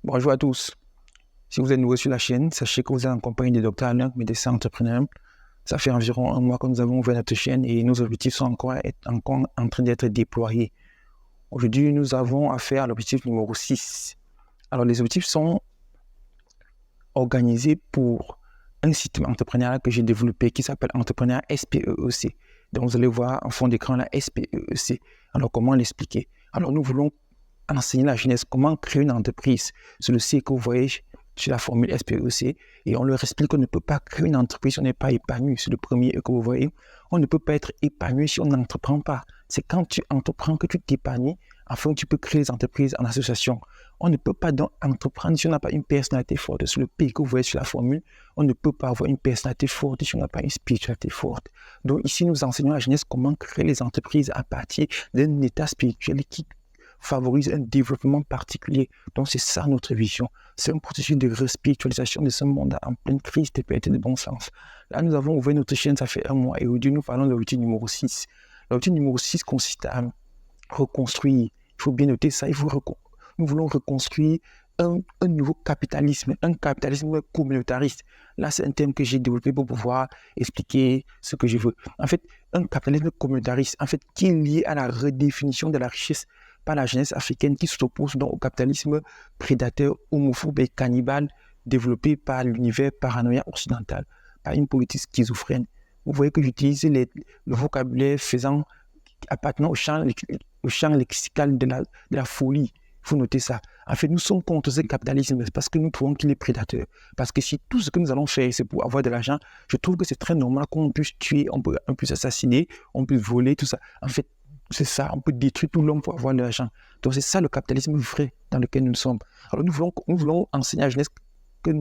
Bonjour à tous. Si vous êtes nouveau sur la chaîne, sachez que vous êtes en compagnie de Dr Alain, médecin entrepreneur. Ça fait environ un mois que nous avons ouvert notre chaîne et nos objectifs sont encore en train d'être déployés. Aujourd'hui, nous avons affaire à l'objectif numéro 6. Alors, les objectifs sont organisés pour un site entrepreneurial que j'ai développé qui s'appelle Entrepreneur SPEEC. Donc, vous allez voir en fond d'écran la SPEEC. Alors, comment l'expliquer? Alors, nous voulons enseigner la jeunesse comment créer une entreprise. C'est le C que vous voyez sur la formule SPEC et on leur explique qu'on ne peut pas créer une entreprise si on n'est pas épanoui. C'est le premier E que vous voyez. On ne peut pas être épanoui si on n'entreprend pas. C'est quand tu entreprends que tu t'épanouis afin que tu peux créer des entreprises en association. On ne peut pas donc entreprendre si on n'a pas une personnalité forte. C'est le P que vous voyez sur la formule. On ne peut pas avoir une personnalité forte si on n'a pas une spiritualité forte. Donc ici, nous enseignons à la jeunesse comment créer les entreprises à partir d'un état spirituel qui favorise un développement particulier. Donc, c'est ça notre vision. C'est un processus de respiritualisation de ce monde en pleine crise de perte de bon sens. Là, nous avons ouvert notre chaîne, ça fait un mois, et aujourd'hui, nous parlons de l'objectif numéro 6. L'objectif numéro 6 consiste à reconstruire. Il faut bien noter ça. Nous voulons reconstruire un nouveau capitalisme, un capitalisme communautariste. Là, c'est un thème que j'ai développé pour pouvoir expliquer ce que je veux. En fait, un capitalisme communautariste, en fait, qui est lié à la redéfinition de la richesse par la jeunesse africaine qui s'oppose donc au capitalisme prédateur, homophobe et cannibale développé par l'univers paranoïa occidental, par une politique schizophrène. Vous voyez que j'utilise le vocabulaire appartenant au champ lexical de la folie. Il faut noter ça. En fait, nous sommes contre ce capitalisme parce que nous trouvons qu'il est prédateur. Parce que si tout ce que nous allons faire, c'est pour avoir de l'argent, je trouve que c'est très normal qu'on puisse tuer, on peut assassiner, on peut voler, tout ça. En fait, c'est ça, on peut détruire tout l'homme pour avoir de l'argent. Donc c'est ça le capitalisme vrai dans lequel nous sommes. Alors nous voulons enseigner à la jeunesse que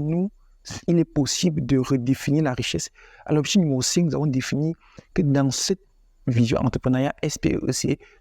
il est possible de redéfinir la richesse. À l'objectif numéro 5, nous avons défini que dans cette vision entrepreneuriat SPEC,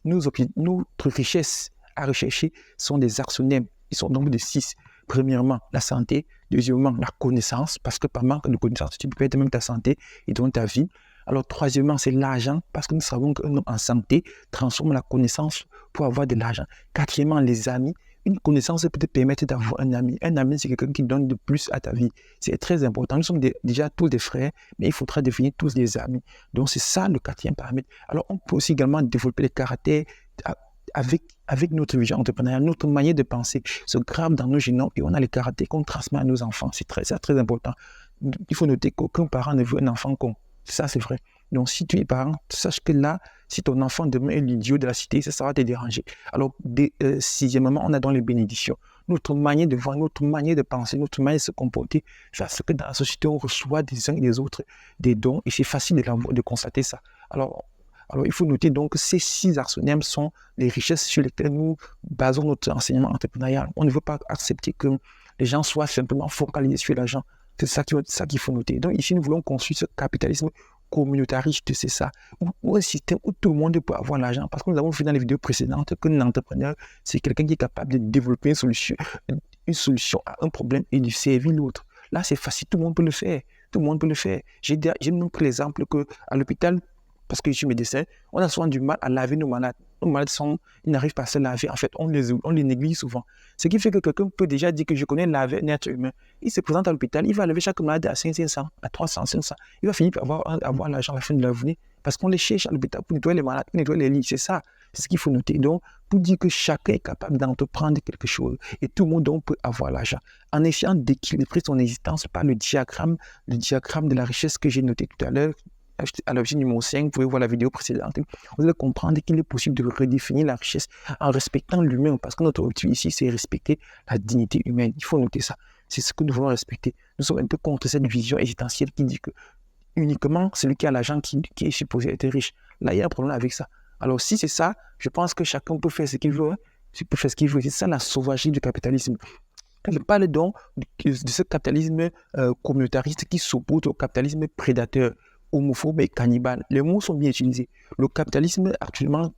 notre richesse à rechercher sont des actionnaires. Ils sont au nombre de 6. Premièrement, la santé. Deuxièmement, la connaissance, parce que par manque de connaissance, tu peux perdre même ta santé et donc ta vie. Alors, troisièmement, c'est l'argent, parce que nous savons qu'un homme en santé transforme la connaissance pour avoir de l'argent. Quatrièmement, les amis. Une connaissance peut te permettre d'avoir un ami. Un ami, c'est quelqu'un qui donne de plus à ta vie. C'est très important. Nous sommes déjà tous des frères, mais il faudra devenir tous des amis. Donc, c'est ça le quatrième paramètre. Alors, on peut aussi également développer les caractères avec notre vision entrepreneuriale, notre manière de penser se grave dans nos génomes et on a les caractères qu'on transmet à nos enfants. C'est très important. Il faut noter qu'aucun parent ne veut un enfant con. Ça, c'est vrai. Donc, si tu es parent, sache que là, si ton enfant demain est l'idiot de la cité, ça va te déranger. Alors, sixièmement, on a dans les bénédictions. Notre manière de voir, notre manière de penser, notre manière de se comporter, c'est ce que dans la société, on reçoit des uns et des autres des dons et c'est facile de constater ça. Alors, il faut noter donc que ces 6 axonymes sont les richesses sur lesquelles nous basons notre enseignement entrepreneurial. On ne veut pas accepter que les gens soient simplement focalisés sur l'argent. C'est ça qu'il faut noter. Donc ici, nous voulons construire ce capitalisme communautariste, c'est ça, ou un système où tout le monde peut avoir l'argent. Parce que nous avons vu dans les vidéos précédentes qu'un entrepreneur, c'est quelqu'un qui est capable de développer une solution à un problème et de servir l'autre. Là, c'est facile, tout le monde peut le faire. Tout le monde peut le faire. J'ai même pris l'exemple qu'à l'hôpital, parce que je suis médecin, on a souvent du mal à laver nos malades. Nos malades ils n'arrivent pas à se laver. En fait, on les néglige souvent. Ce qui fait que quelqu'un peut déjà dire que je connais laver un être humain. Il se présente à l'hôpital, il va laver chaque malade à 500, à 300, 500. Il va finir par avoir l'argent à la fin de la journée parce qu'on les cherche à l'hôpital pour nettoyer les malades, pour nettoyer les lits. C'est ça. C'est ce qu'il faut noter. Donc, pour dire que chacun est capable d'entreprendre quelque chose et tout le monde donc peut avoir l'argent en essayant d'équilibrer son existence par le diagramme de la richesse que j'ai noté tout à l'heure. À l'objet numéro 5, vous pouvez voir la vidéo précédente, vous allez comprendre qu'il est possible de redéfinir la richesse en respectant l'humain, parce que notre objectif ici, c'est respecter la dignité humaine. Il faut noter ça. C'est ce que nous voulons respecter. Nous sommes un peu contre cette vision existentielle qui dit que uniquement celui qui a l'argent qui est supposé être riche. Là, il y a un problème avec ça. Alors, si c'est ça, je pense que chacun peut faire ce qu'il veut. Il peut faire ce qu'il veut. C'est ça la sauvagerie du capitalisme. Je parle donc de ce capitalisme communautariste qui s'oppose au capitalisme prédateur, homophobe et cannibale. Les mots sont bien utilisés. Le capitalisme actuellement,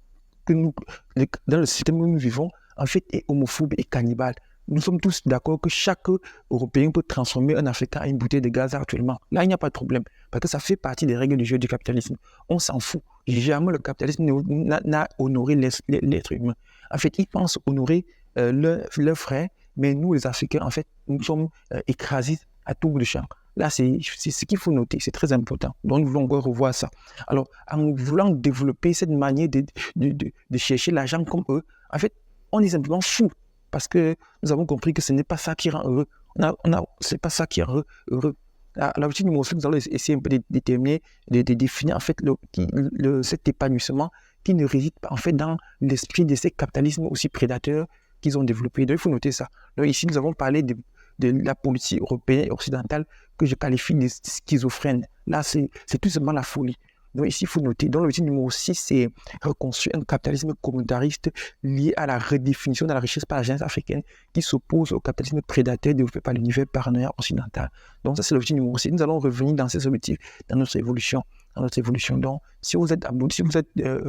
dans le système où nous vivons, en fait, est homophobe et cannibale. Nous sommes tous d'accord que chaque Européen peut transformer un Africain en une bouteille de gaz actuellement. Là, il n'y a pas de problème, parce que ça fait partie des règles du jeu du capitalisme. On s'en fout. Jamais le capitalisme n'a honoré l'être humain. En fait, ils pensent honorer leur frère Mais nous, les Africains, en fait, nous sommes écrasés à tout bout de champ. Là, c'est ce qu'il faut noter, c'est très important. Donc, nous voulons encore revoir ça. Alors, en voulant développer cette manière de chercher l'argent comme eux, en fait, on est simplement fou parce que nous avons compris que ce n'est pas ça qui rend heureux. C'est pas ça qui rend heureux. À l'origine du morceau, nous allons essayer un peu de déterminer, de définir en fait cet épanouissement qui ne réside pas en fait dans l'esprit de ces capitalismes aussi prédateurs qu'ils ont développés. Donc, il faut noter ça. Donc, ici, nous avons parlé de la politique européenne et occidentale que je qualifie de schizophrène. Là, c'est tout simplement la folie. Donc ici, il faut noter. Donc l'objectif numéro 6, c'est reconstruire un capitalisme communautariste lié à la redéfinition de la richesse par la jeunesse africaine qui s'oppose au capitalisme prédateur développé par l'univers paranoïaque occidental. Donc ça, c'est l'objectif numéro 6. Nous allons revenir dans ces objectifs, dans notre évolution. Donc, si vous êtes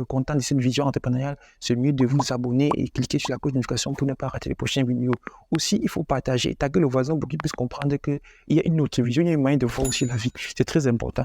content de cette vision entrepreneuriale, c'est mieux de vous abonner et cliquer sur la cloche de notification pour ne pas rater les prochaines vidéos. Aussi, il faut partager, taguer le voisin pour qu'il puisse comprendre qu'il y a une autre vision, il y a un moyen de voir aussi la vie. C'est très important.